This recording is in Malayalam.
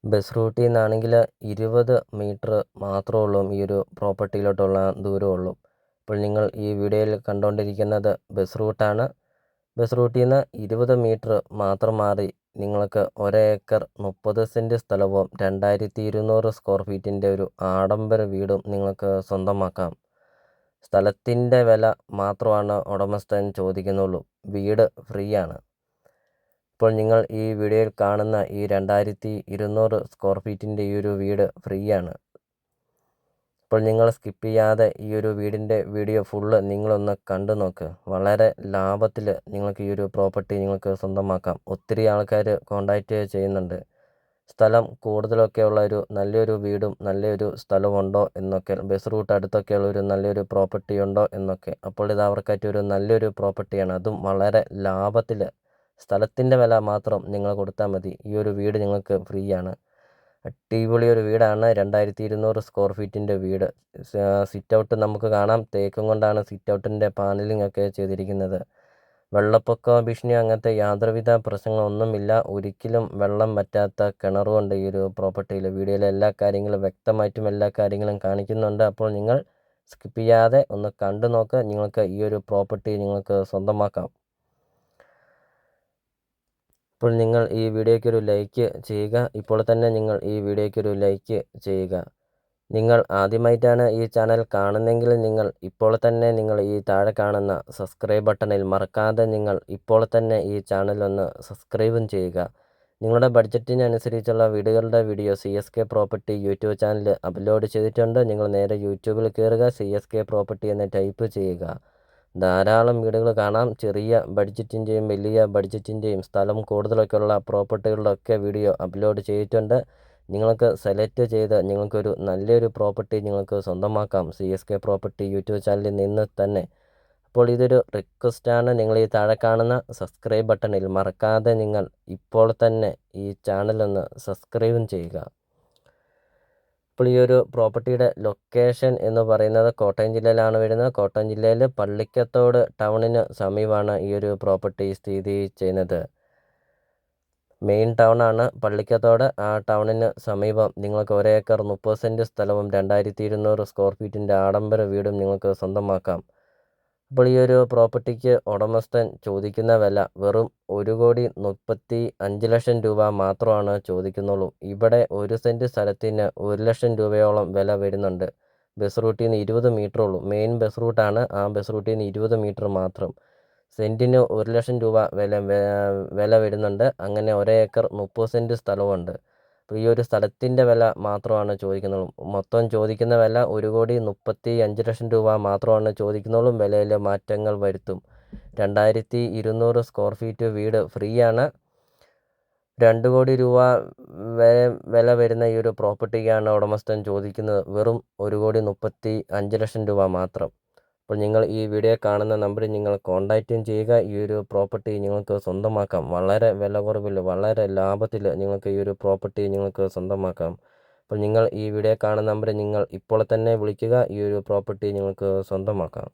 ബസ് റൂട്ടിൽ നിന്നാണെങ്കിൽ 20 മീറ്റർ മാത്രമേ ഉള്ളൂ ഈ ഒരു പ്രോപ്പർട്ടിയിലോട്ടുള്ള ദൂരമുള്ളൂ. ഇപ്പോൾ നിങ്ങൾ ഈ വീഡിയോയിൽ കണ്ടുകൊണ്ടിരിക്കുന്നത് ബസ് റൂട്ടാണ്. ബസ് റൂട്ടിൽ നിന്ന് 20 മീറ്റർ മാത്രം മാറി നിങ്ങൾക്ക് 1 ഏക്കർ 30 സെൻറ്റ് സ്ഥലവും 2200 സ്ക്വയർ ഫീറ്റിൻ്റെ ഒരു ആഡംബര വീടും നിങ്ങൾക്ക് സ്വന്തമാക്കാം. സ്ഥലത്തിൻ്റെ വില മാത്രമാണ് ഉടമസ്ഥൻ ചോദിക്കുന്നുള്ളൂ. വീട് ഫ്രീ ആണ്. ഇപ്പോൾ നിങ്ങൾ ഈ വീഡിയോയിൽ കാണുന്ന ഈ 2200 സ്ക്വയർ ഫീറ്റിൻ്റെ ഈ ഒരു വീട് ഫ്രീ ആണ്. ഇപ്പോൾ നിങ്ങൾ സ്കിപ്പ് ചെയ്യാതെ ഈ ഒരു വീടിൻ്റെ വീഡിയോ ഫുള്ള് നിങ്ങളൊന്ന് കണ്ടു നോക്ക്. വളരെ ലാഭത്തിൽ നിങ്ങൾക്ക് ഈ ഒരു പ്രോപ്പർട്ടി നിങ്ങൾക്ക് സ്വന്തമാക്കാം. ഒത്തിരി ആൾക്കാർ കോൺടാക്റ്റ് ചെയ്യുന്നുണ്ട്. സ്ഥലം കൂടുതലൊക്കെ ഉള്ള ഒരു നല്ലൊരു വീടും നല്ലൊരു സ്ഥലമുണ്ടോ എന്നൊക്കെ, ബസ് റൂട്ട് അടുത്തൊക്കെയുള്ള ഒരു നല്ലൊരു പ്രോപ്പർട്ടി ഉണ്ടോ എന്നൊക്കെ. അപ്പോൾ ഇത് അവർക്കായിട്ട് ഒരു നല്ലൊരു പ്രോപ്പർട്ടിയാണ്. അതും വളരെ ലാഭത്തിൽ. സ്ഥലത്തിൻ്റെ വില മാത്രം നിങ്ങൾ കൊടുത്താൽ മതി. ഈ ഒരു വീട് നിങ്ങൾക്ക് ഫ്രീ ആണ്. അടിപൊളി ഒരു വീടാണ്. 2200 സ്ക്വയർ ഫീറ്റിൻ്റെ വീട്. സിറ്റ് ഔട്ട് നമുക്ക് കാണാം. തേക്കും കൊണ്ടാണ് സിറ്റ് ഔട്ടിൻ്റെ പാനലിംഗ് ഒക്കെ ചെയ്തിരിക്കുന്നത്. വെള്ളപ്പൊക്ക ഭീഷണി അങ്ങനത്തെ യാതൊരുവിധ പ്രശ്നങ്ങളൊന്നുമില്ല. ഒരിക്കലും വെള്ളം വറ്റാത്ത കിണറുമുണ്ട് ഈ ഒരു പ്രോപ്പർട്ടിയിൽ. വീഡിയോയിലെ എല്ലാ കാര്യങ്ങളും വ്യക്തമായിട്ടും എല്ലാ കാര്യങ്ങളും കാണിക്കുന്നുണ്ട്. അപ്പോൾ നിങ്ങൾ സ്കിപ്പ് ചെയ്യാതെ ഒന്ന് കണ്ടു നോക്ക്. നിങ്ങൾക്ക് ഈ ഒരു പ്രോപ്പർട്ടി നിങ്ങൾക്ക് സ്വന്തമാക്കാം. ഇപ്പോൾ നിങ്ങൾ ഈ വീഡിയോയ്ക്കൊരു ലൈക്ക് ചെയ്യുക. ഇപ്പോൾ തന്നെ നിങ്ങൾ ഈ വീഡിയോയ്ക്കൊരു ലൈക്ക് ചെയ്യുക. നിങ്ങൾ ആദ്യമായിട്ടാണ് ഈ ചാനൽ കാണുന്നതെങ്കിൽ നിങ്ങൾ ഇപ്പോൾ തന്നെ നിങ്ങൾ ഈ താഴെ കാണുന്ന സബ്സ്ക്രൈബ് ബട്ടണിൽ മറക്കാതെ നിങ്ങൾ ഇപ്പോൾ തന്നെ ഈ ചാനൽ ഒന്ന് സബ്സ്ക്രൈബും ചെയ്യുക. നിങ്ങളുടെ ബഡ്ജറ്റിനനുസരിച്ചുള്ള വീടുകളുടെ video CSK property YouTube channel upload ചെയ്തിട്ടുണ്ട്. നിങ്ങൾ നേരെ യൂട്യൂബിൽ കയറുക, CSK പ്രോപ്പർട്ടി എന്ന് ടൈപ്പ് ചെയ്യുക. ധാരാളം വീടുകൾ കാണാം. ചെറിയ ബഡ്ജറ്റിൻ്റെയും വലിയ ബഡ്ജറ്റിൻ്റെയും സ്ഥലം കൂടുതലൊക്കെയുള്ള പ്രോപ്പർട്ടികളുടെ ഒക്കെ വീഡിയോ അപ്ലോഡ് ചെയ്തിട്ടുണ്ട്. നിങ്ങൾക്ക് സെലക്ട് ചെയ്ത് നിങ്ങൾക്കൊരു നല്ലൊരു പ്രോപ്പർട്ടി നിങ്ങൾക്ക് സ്വന്തമാക്കാം CSK പ്രോപ്പർട്ടി യൂട്യൂബ് ചാനലിൽ നിന്ന് തന്നെ. അപ്പോൾ ഇതൊരു റിക്വസ്റ്റാണ്. നിങ്ങൾ ഈ താഴെ കാണുന്ന സബ്സ്ക്രൈബ് ബട്ടണിൽ മറക്കാതെ നിങ്ങൾ ഇപ്പോൾ തന്നെ ഈ ചാനലൊന്ന് സബ്സ്ക്രൈബും ചെയ്യുക. ഇപ്പോൾ ഈ ഒരു പ്രോപ്പർട്ടിയുടെ ലൊക്കേഷൻ എന്ന് പറയുന്നത് കോട്ടയം ജില്ലയിലാണ് വരുന്നത്. കോട്ടയം ജില്ലയിൽ പള്ളിക്കത്തോട് ടൗണിന് സമീപമാണ് ഈ ഒരു പ്രോപ്പർട്ടി സ്ഥിതി ചെയ്യുന്നത്. മെയിൻ ടൗണാണ് പള്ളിക്കത്തോട്. ആ ടൗണിന് സമീപം നിങ്ങൾക്ക് 1 ഏക്കർ 30 സെൻറ്റ് സ്ഥലവും 2200 സ്ക്വയർ ഫീറ്റിൻ്റെ ആഡംബര വീടും നിങ്ങൾക്ക് സ്വന്തമാക്കാം. അപ്പോൾ ഈ ഒരു പ്രോപ്പർട്ടിക്ക് ഉടമസ്ഥൻ ചോദിക്കുന്ന വില വെറും 1,35,00,000 രൂപ മാത്രമാണ് ചോദിക്കുന്നുള്ളൂ. ഇവിടെ 1 സെൻറ്റ് സ്ഥലത്തിന് 1,00,000 രൂപയോളം വില വരുന്നുണ്ട്. ബസ് റൂട്ടിൽ നിന്ന് 20 മീറ്റർ ഉള്ളൂ. മെയിൻ ബസ് റൂട്ടാണ്. ആ ബസ് റൂട്ടിൽ നിന്ന് 20 മീറ്റർ മാത്രം. സെൻറ്റിന് 1,00,000 രൂപ വില വരുന്നുണ്ട്. അങ്ങനെ 1 ഏക്കർ 30 സെൻറ്റ് സ്ഥലമുണ്ട്. അപ്പോൾ ഈ ഒരു സ്ഥലത്തിൻ്റെ വില മാത്രമാണ് ചോദിക്കുന്നുള്ളൂ. മൊത്തം ചോദിക്കുന്ന വില 1,35,00,000 രൂപ മാത്രമാണ് ചോദിക്കുന്നുള്ളൂ. വിലയിൽ മാറ്റങ്ങൾ വരുത്തും. 2200 സ്ക്വയർ ഫീറ്റ് വീട് ഫ്രീ ആണ്. 2 കോടി രൂപ വില വരുന്ന ഈ ഒരു പ്രോപ്പർട്ടിക്കാണ് ഉടമസ്ഥൻ ചോദിക്കുന്നത് വെറും 1,35,00,000 രൂപ മാത്രം. അപ്പോൾ നിങ്ങൾ ഈ വീഡിയോ കാണുന്ന നമ്പറിൽ നിങ്ങൾ കോൺടാക്റ്റും ചെയ്യുക. ഈ ഒരു പ്രോപ്പർട്ടി നിങ്ങൾക്ക് സ്വന്തമാക്കാം. വളരെ വില കുറവിൽ വളരെ ലാഭത്തിൽ നിങ്ങൾക്ക് ഈ ഒരു പ്രോപ്പർട്ടി നിങ്ങൾക്ക് സ്വന്തമാക്കാം. അപ്പോൾ നിങ്ങൾ ഈ വീഡിയോ കാണുന്ന നമ്പറിൽ നിങ്ങൾ ഇപ്പോൾ തന്നെ വിളിക്കുക. ഈ ഒരു പ്രോപ്പർട്ടി നിങ്ങൾക്ക് സ്വന്തമാക്കാം.